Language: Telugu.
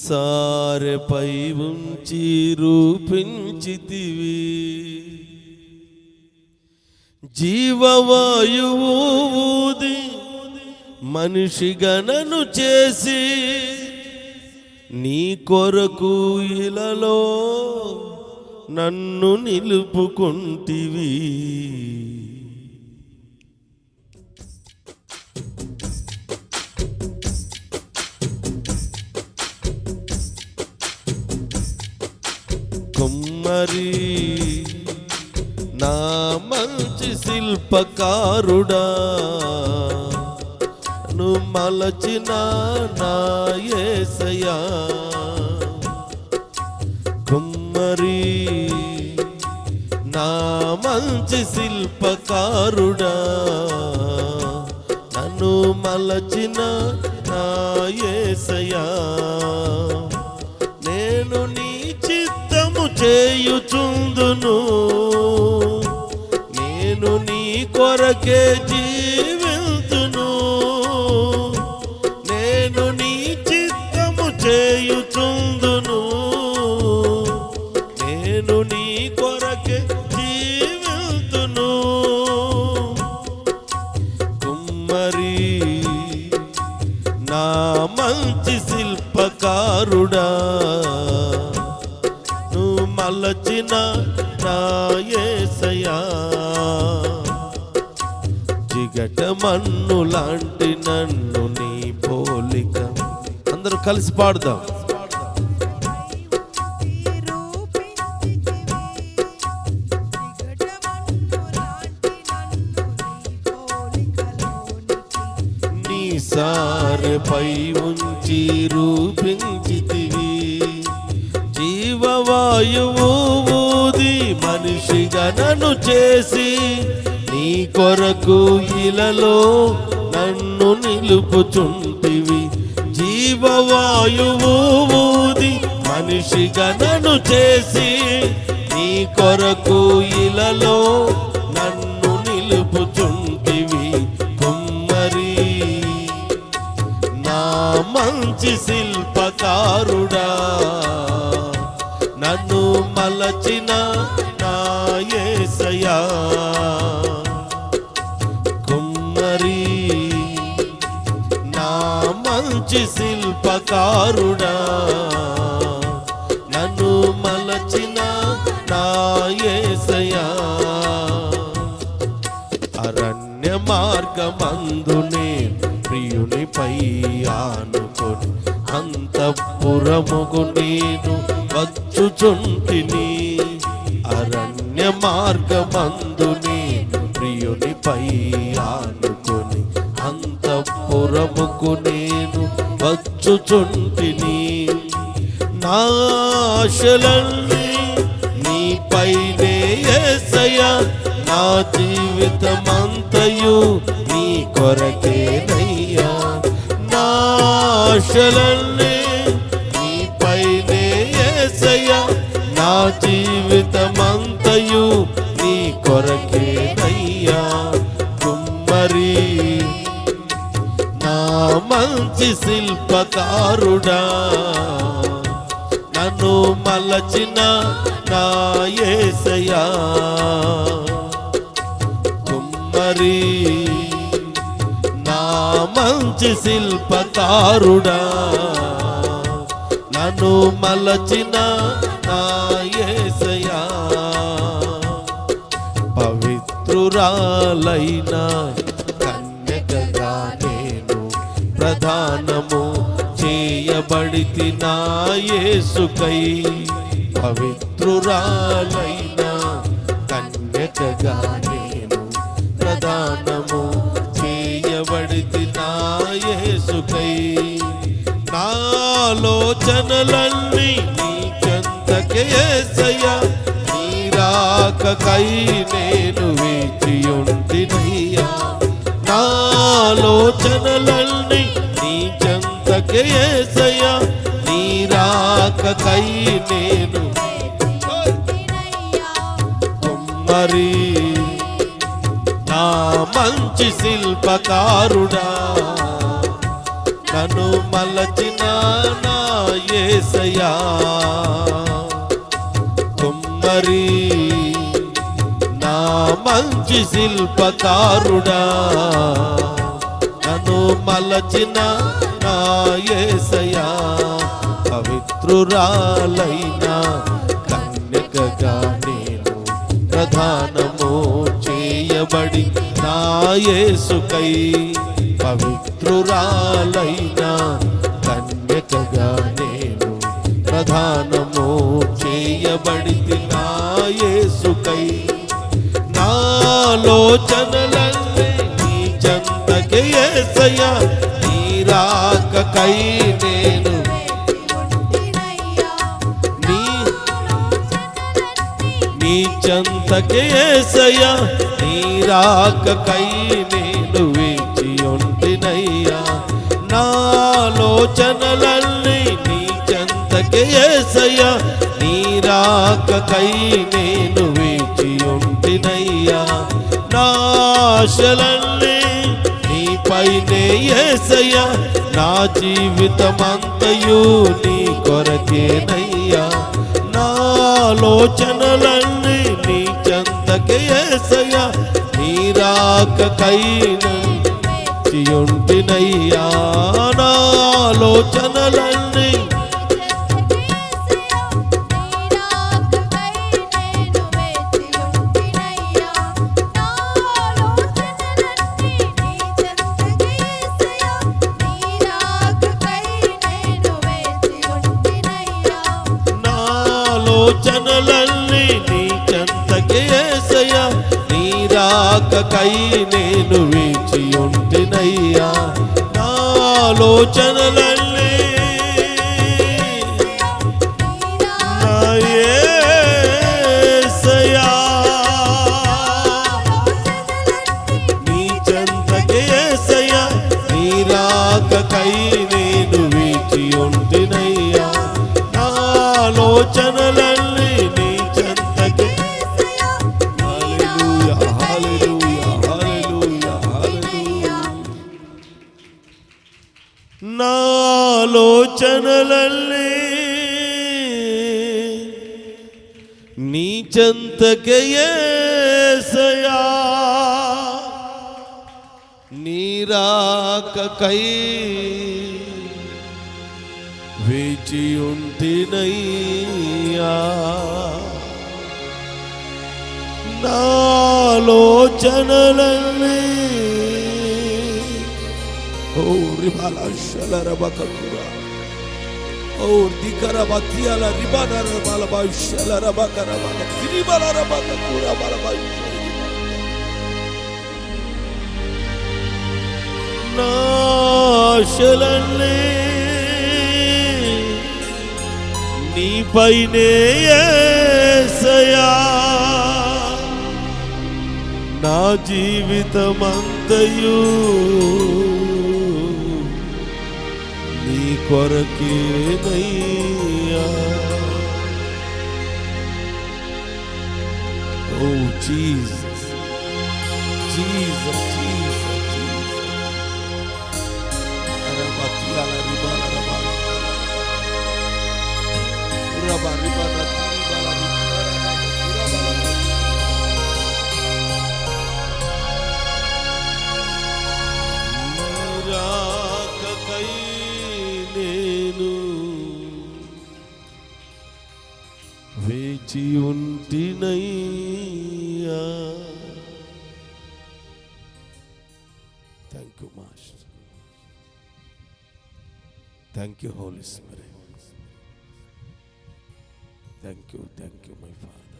సారెపై ఉంచి రూపించితివి, జీవవాయువు ఊది మనిషిగా నన్ను చేసి నీ కొరకు ఇలలో నన్ను నిలుపుకుంటివి. కుమ్మరి నా మంచి శిల్పకారుడా, నువ్వు మలచిన నా యేసయ్యా. కుమ్మరి నా మంచి శిల్పకారుడా, నన్ను మలచిన నా యేసయ్యా. నేను నీ చిత్తము చేయుచుందును, నేను నీ కొరకే జీవింతును. నేను నీ చిత్తము చేయుచుందును, నేను నీ కొరకే జీవింతును. కుమ్మరి నా మంచి శిల్పకారుడా, నువ్వు మలచిన నా యేసయ్యా. జిగట మన్ను లాంటి నన్ను నీ పోలిక, అందరూ కలిసి పాడుదాం. నీ సారెపై ఉంచి రూపించితివి, జీవవాయువు ఊది మనిషిగా నన్ను చేసి నీ కొరకు ఇలలో నన్ను నిలుపుచుంటివి. జీవవాయువు ఊది మనిషిగా నన్ను చేసి నీ కొరకు ఇలలో నన్ను నిలుపుచుంటివి. కుమ్మరి నా మంచి శిల్పకారుడా, నన్ను మలచిన నా యేసయ్యా. కుమ్మరి నా మంచి శిల్పకారుడా, నన్ను మలచిన నా యేసయ్యా. అరణ్య మార్గమందునే ప్రియునిపై ఆనుకొని అంతఃపురముకు నేను వచ్చుచుంటిని. అరణ్య మార్గమందునే ప్రియునిపై ఆనుకొని అంతఃపురముకు నేను వచ్చుచుంటిని. నా ఆశలన్నీ నీపైనే యేసయ్యా, నా జీవితమంతయు నీ కొరకేనయ్యా. నా ఆశలన్నీ నీపైనే యేసయ్యా, నా జీవితమంతయు నీ కొరకేనయ్యా. కుమ్మరి నా మంచి శిల్పకారుడా, నన్ను మలచిన నా యేసయ్యా. కుమ్మరి నా మంచి శిల్పకారుడా, నన్ను మలచిన నా యేసయ్యా. పవిత్రురాలైన కన్యకగా నేను ప్రధానము చేయబడితి నా యేసుకై. పవిత్రురాలైన కన్యకగా నేను ప్రధానము చేయబడితి నా యేసుకై. నా ఆలోచనలన్నీ నీ చెంతకే యేసయ్యా, నీ రాకకై నేను వేచియుంటినయ్యా. నా ఆలోచనలన్నీ నీ చెంతకే యేసయ్యా, నీ రాకకై నేను. కుమ్మరి నా మంచి శిల్పకారుడా, నన్ను మలచిన నా యేసయ్యా కుమ్మరి నా మంచి శిల్పకారుడా నన్ను మలచిన నా యేసయ్యా పవిత్రురాలైన కన్యకగా నేను ప్రధానము చేయబడి నా యేసుకై పవిత్రురాలైన కన్యకగా నేను ప్రధానము చేయబడి నా యేసుకై నాలోచనలన్నీ నీ చెంతకే యేసయ్యా నీ రాకకై నేను నీ చెంతకే యేసయ్యా నీ రాకకై నేను వేచి ఉంటినయ్యా నాలోచనలన్నీ నీ చెంతకే యేసయ్యా నీ రాకకై నేను వేచి ఉంటినయ్యా నా ఆశలన్నీ నీపైనే యేసయ్యా నా జీవితమంతయు నీ కొరకేనయ్యా నాలోచనలన్నీ నీ చెంతకే యేసయ్యా నీ రాకకై వేచి ఉంటినయ్యా నాలోచనలన్నీ ఆలోచనలన్నీ నీ చెంతకే యేసయ్యా నీ రాకకై నేను వేచి ఉంటినయ్యా నా ఆలోచనలన్నీ నా యేసయ్యా నీ చెంతకే యేసయ్యా నీ రాకకై నేను వేచి ఉంటినయ్యా ఆలోచనలన్నీ నీ చెంతకే హల్లెలూయా హల్లెలూయా హల్లెలూయా హల్లెలూయా నా ఆలోచనలన్నీ నీ చెంతకే యేసయ్యా నీ రాకకై వేచి ఉంటినయ్యా నాలోచనలన్నీ ఓ రిబాల షలరబకకురా ఓ దికరబతియాల రిబానరబాల బాషలరబకరబక దిరిబాలరబకకురా బాలబాయి నాశలన్నీ నీపైనే యేసయ్యా నా జీవితమంతయు నీ కొరకేనయ్యా ఓ జీసస్ జీసస్ జీసస్ జీసస్ అరబతియాల రిబాల రబాల రబా రిబాల రిబాల రాకకై నేను వేచి ఉంటినయ్యా. Thank you master, thank you holy spirit, thank you my father.